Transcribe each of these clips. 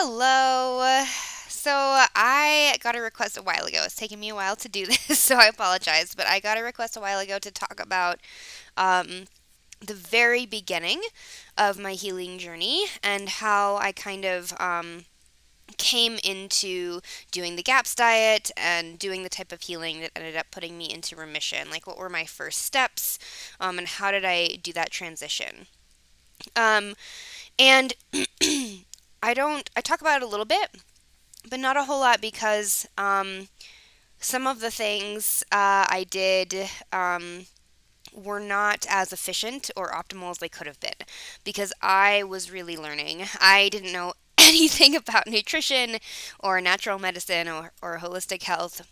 Hello. So I got a request a while ago. It's taken me a while to do this, so I apologize. But I got a request a while ago to talk about um, the very beginning of my healing journey and how I kind of came into doing the GAPS diet and doing the type of healing that ended up putting me into remission. Like, what were my first steps, and how did I do that transition? Um, and I talk about it a little bit, but not a whole lot because some of the things I did were not as efficient or optimal as they could have been because I was really learning. I didn't know anything about nutrition or natural medicine or holistic health.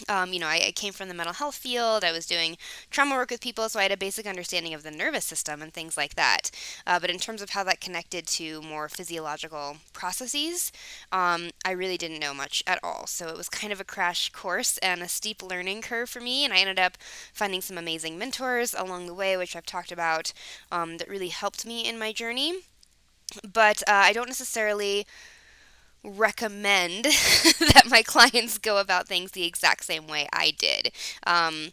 I came from the mental health field. I was doing trauma work with people, so I had a basic understanding of the nervous system and things like that. But in terms of how that connected to more physiological processes, I really didn't know much at all. So it was kind of a crash course and a steep learning curve for me. And I ended up finding some amazing mentors along the way, which I've talked about, that really helped me in my journey. But I don't necessarily recommend that my clients go about things the exact same way I did. Um,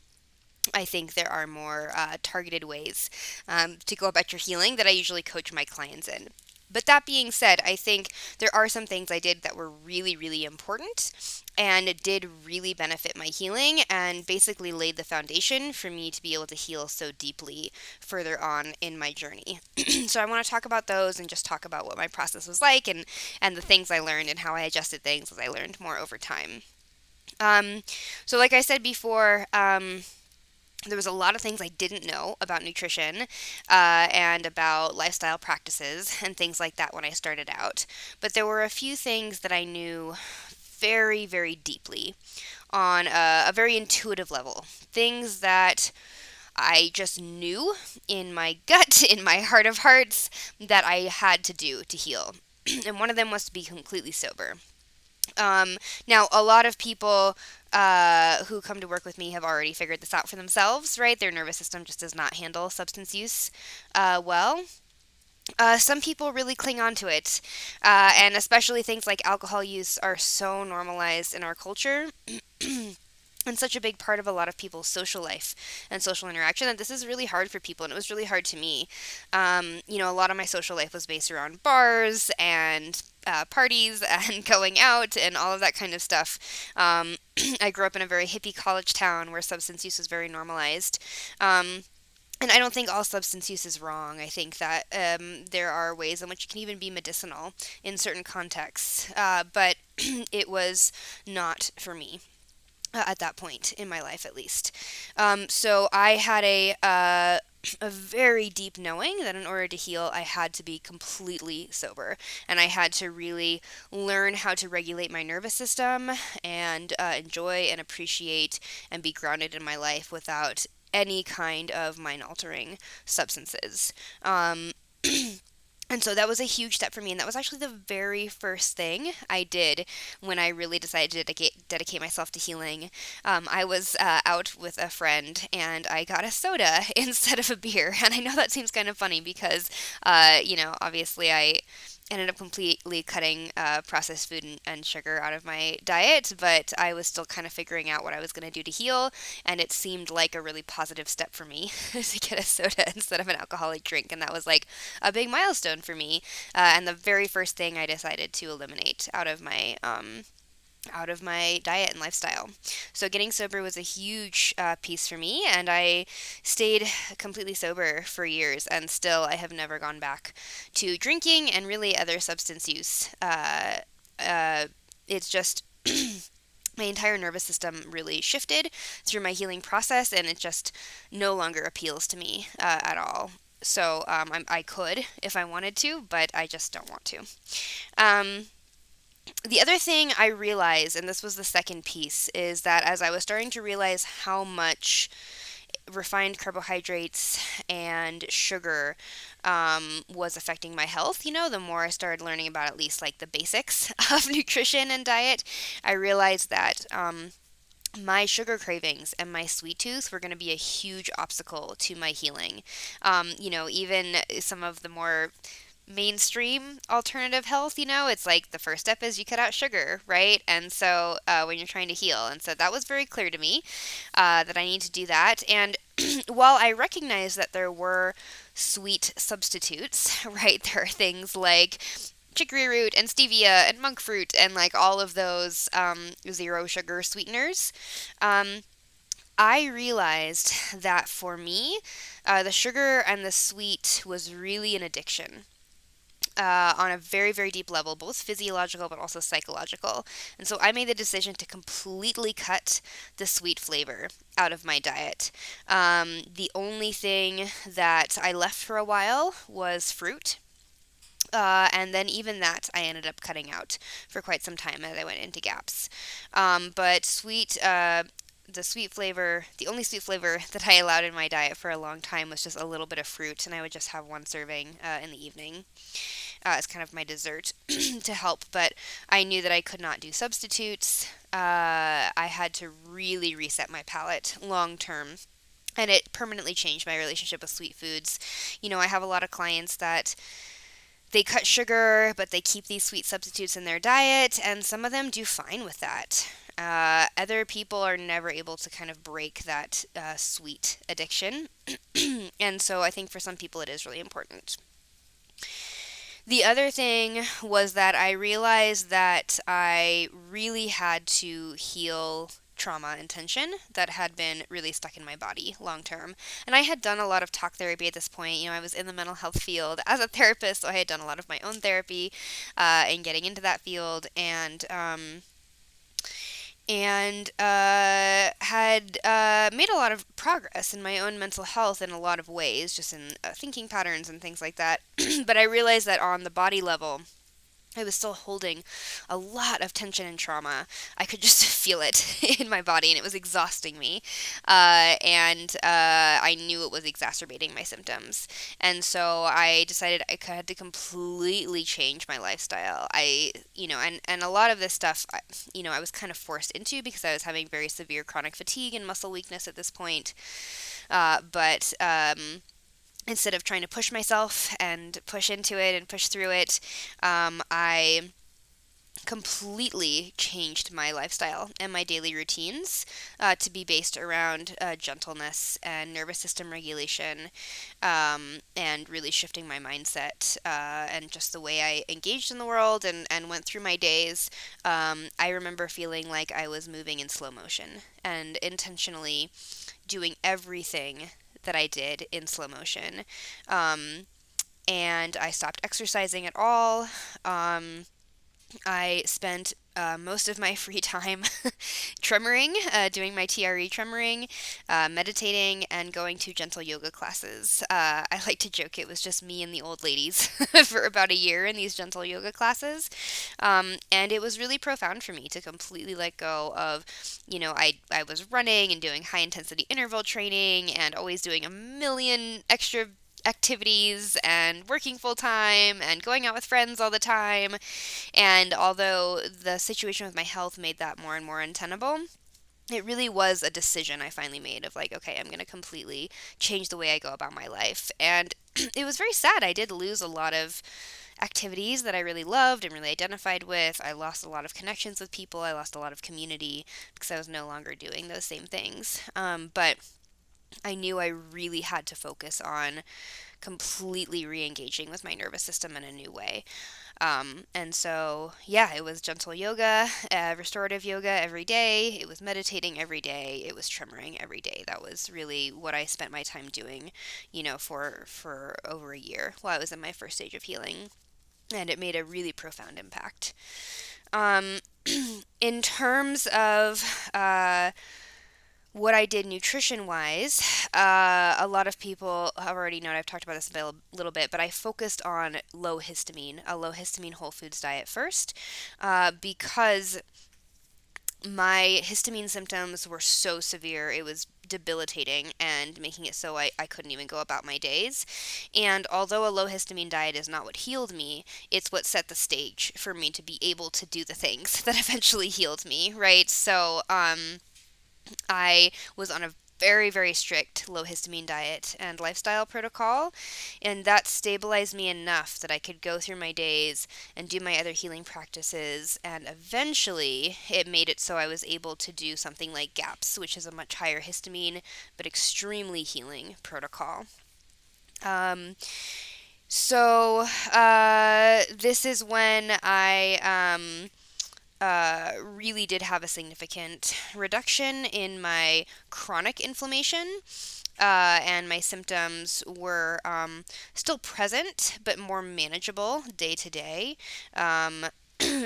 I think there are more targeted ways to go about your healing that I usually coach my clients in. But that being said, I think there are some things I did that were really, really important and did really benefit my healing and basically laid the foundation for me to be able to heal so deeply further on in my journey. So I want to talk about those and just talk about what my process was like and the things I learned and how I adjusted things as I learned more over time. Um, so, like I said before, there was a lot of things I didn't know about nutrition and about lifestyle practices and things like that when I started out. But there were a few things that I knew very, very deeply on a very intuitive level. Things that I just knew in my gut, in my heart of hearts, that I had to do to heal. And one of them was to be completely sober. Now, a lot of people who come to work with me have already figured this out for themselves, right? Their nervous system just does not handle substance use well. Some people really cling on to it, and especially things like alcohol use are so normalized in our culture. And such a big part of a lot of people's social life and social interaction that this is really hard for people, and it was really hard to me. A lot of my social life was based around bars and parties and going out and all of that kind of stuff. I grew up in a very hippie college town where substance use was very normalized. And I don't think all substance use is wrong. I think that there are ways in which it can even be medicinal in certain contexts, but it was not for me at that point in my life, at least. So I had a very deep knowing that in order to heal, I had to be completely sober, and I had to really learn how to regulate my nervous system and enjoy and appreciate and be grounded in my life without any kind of mind altering substances. Um, And so that was a huge step for me, and that was actually the very first thing I did when I really decided to dedicate myself to healing. I was out with a friend, and I got a soda instead of a beer. And I know that seems kind of funny because, obviously I ended up completely cutting processed food and sugar out of my diet, but I was still kind of figuring out what I was going to do to heal, and it seemed like a really positive step for me to get a soda instead of an alcoholic drink, and that was like a big milestone for me, and the very first thing I decided to eliminate out of my diet and lifestyle. So getting sober was a huge piece for me, and I stayed completely sober for years, and still I have never gone back to drinking and really other substance use. Uh, it's just my entire nervous system really shifted through my healing process, and it just no longer appeals to me at all. So I could if I wanted to, but I just don't want to. Um, the other thing I realized, and this was the second piece, is that as I was starting to realize how much refined carbohydrates and sugar was affecting my health, the more I started learning about at least like the basics of nutrition and diet, I realized that my sugar cravings and my sweet tooth were going to be a huge obstacle to my healing. Even some of the more mainstream alternative health. It's like the first step is you cut out sugar, right? And so when you're trying to heal. And so that was very clear to me that I need to do that. And while I recognize that there were sweet substitutes, right, there are things like chicory root and stevia and monk fruit and like all of those zero sugar sweeteners. Um, I realized that for me, the sugar and the sweet was really an addiction. On a very, very deep level, both physiological but also psychological. And so I made the decision to completely cut the sweet flavor out of my diet. The only thing that I left for a while was fruit. And then even that I ended up cutting out for quite some time as I went into gaps. But the sweet flavor, the only sweet flavor that I allowed in my diet for a long time was just a little bit of fruit, and I would just have one serving in the evening as kind of my dessert to help. But I knew that I could not do substitutes. I had to really reset my palate long term. And it permanently changed my relationship with sweet foods. I have a lot of clients that they cut sugar, but they keep these sweet substitutes in their diet, and some of them do fine with that. Other people are never able to kind of break that sweet addiction. And so I think for some people it is really important. The other thing was that I realized that I really had to heal trauma and tension that had been really stuck in my body long term. And I had done a lot of talk therapy at this point. I was in the mental health field as a therapist, so I had done a lot of my own therapy and getting into that field. And had made a lot of progress in my own mental health in a lot of ways, just in thinking patterns and things like that. But I realized that on the body level, I was still holding a lot of tension and trauma. I could just feel it in my body, and it was exhausting me. And I knew it was exacerbating my symptoms. And so I decided I had to completely change my lifestyle. And a lot of this stuff, I was kind of forced into because I was having very severe chronic fatigue and muscle weakness at this point. But instead of trying to push myself and push into it and push through it, I completely changed my lifestyle and my daily routines to be based around gentleness and nervous system regulation, and really shifting my mindset and just the way I engaged in the world and went through my days. I remember feeling like I was moving in slow motion and intentionally doing everything that I did in slow motion. And I stopped exercising at all. I spent most of my free time tremoring, doing my TRE tremoring, meditating, and going to gentle yoga classes. I like to joke it was just me and the old ladies for about a year in these gentle yoga classes. And it was really profound for me to completely let go of, I was running and doing high intensity interval training and always doing a million extra activities and working full time and going out with friends all the time. And although the situation with my health made that more and more untenable, it really was a decision I finally made of like, okay, I'm going to completely change the way I go about my life. And it was very sad. I did lose a lot of activities that I really loved and really identified with. I lost a lot of connections with people. I lost a lot of community because I was no longer doing those same things. But I knew I really had to focus on completely re-engaging with my nervous system in a new way. And so, yeah, it was gentle yoga, restorative yoga every day. It was meditating every day. It was tremoring every day. That was really what I spent my time doing, for over a year while I was in my first stage of healing. And it made a really profound impact. Um, in terms of what I did nutrition wise, a lot of people have already known, I've talked about this a little bit, but I focused on a low histamine whole foods diet first, because my histamine symptoms were so severe. It was debilitating and making it so I couldn't even go about my days. And although a low histamine diet is not what healed me, it's what set the stage for me to be able to do the things that eventually healed me, right? So, I was on a very, very strict low histamine diet and lifestyle protocol, and that stabilized me enough that I could go through my days and do my other healing practices, and eventually it made it so I was able to do something like GAPS, which is a much higher histamine but extremely healing protocol. Um, this is when I really did have a significant reduction in my chronic inflammation, and my symptoms were still present but more manageable day to day. Um,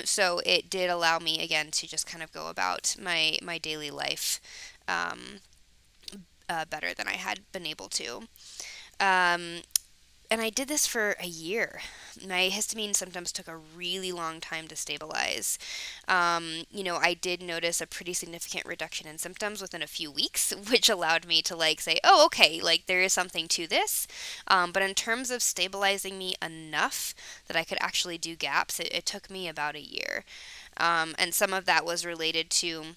so it did allow me again to just kind of go about my daily life um, better than I had been able to. Um, and I did this for a year. My histamine symptoms took a really long time to stabilize. I did notice a pretty significant reduction in symptoms within a few weeks, which allowed me to like say, oh, okay, like there is something to this. But in terms of stabilizing me enough that I could actually do GAPS, it took me about a year. And some of that was related to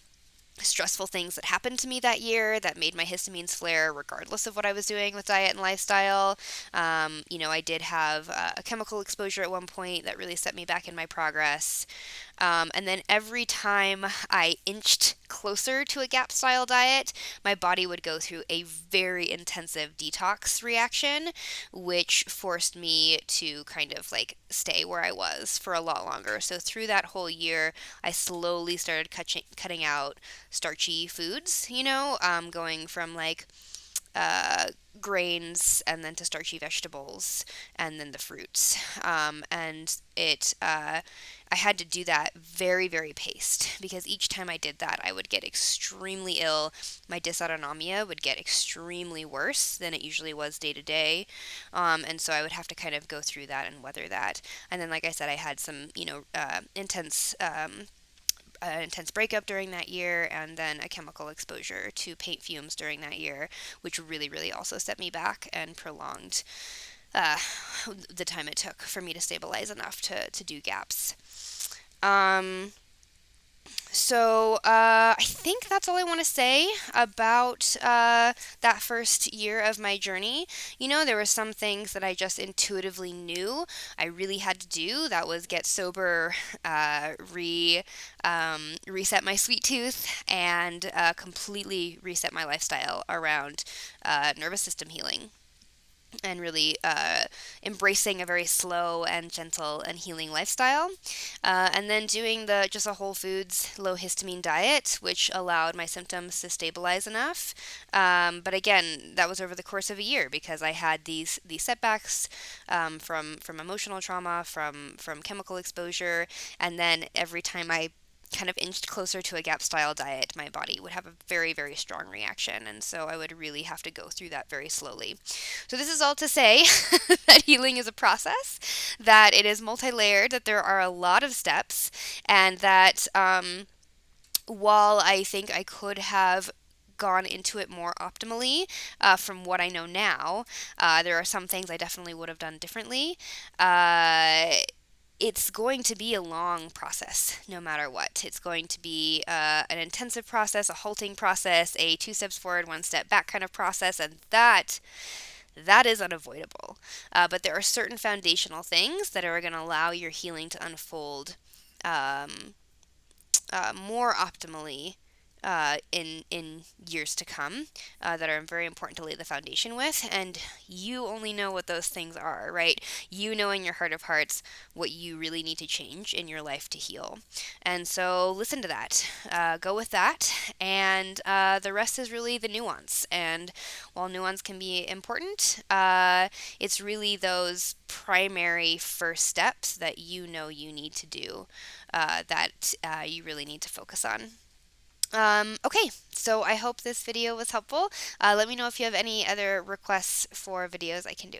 stressful things that happened to me that year that made my histamines flare regardless of what I was doing with diet and lifestyle. I did have a chemical exposure at one point that really set me back in my progress. And then every time I inched closer to a GAP style diet, my body would go through a very intensive detox reaction, which forced me to kind of like stay where I was for a lot longer. So through that whole year, I slowly started cutting out starchy foods, going from like uh, grains and then to starchy vegetables and then the fruits. I had to do that very, very paced because each time I did that, I would get extremely ill. My dysautonomia would get extremely worse than it usually was day to day. And so I would have to kind of go through that and weather that. And then, like I said, I had some, an intense breakup during that year, and then a chemical exposure to paint fumes during that year, which really, really also set me back and prolonged uh, the time it took for me to stabilize enough to do GAPS. Um, I think that's all I want to say about that first year of my journey. There were some things that I just intuitively knew I really had to do. That was get sober, reset my sweet tooth, and completely reset my lifestyle around nervous system healing, and really embracing a very slow and gentle and healing lifestyle. And then doing the just a whole foods low histamine diet, which allowed my symptoms to stabilize enough. But again, that was over the course of a year because I had these setbacks from emotional trauma, from chemical exposure, and then every time I kind of inched closer to a GAP style diet, my body would have a very, very strong reaction. And so I would really have to go through that very slowly. So, this is all to say that healing is a process, that it is multi layered, that there are a lot of steps, and that while I think I could have gone into it more optimally from what I know now, there are some things I definitely would have done differently. It's going to be a long process no matter what. It's going to be an intensive process, a halting process, a 2 steps forward, 1 step back kind of process, and that is unavoidable. But there are certain foundational things that are going to allow your healing to unfold um, more optimally in years to come, that are very important to lay the foundation with, and you only know what those things are, right? You know in your heart of hearts what you really need to change in your life to heal, and so listen to that, go with that, and the rest is really the nuance. And while nuance can be important, it's really those primary first steps that you need to do, that you really need to focus on. Okay, so I hope this video was helpful. Let me know if you have any other requests for videos I can do.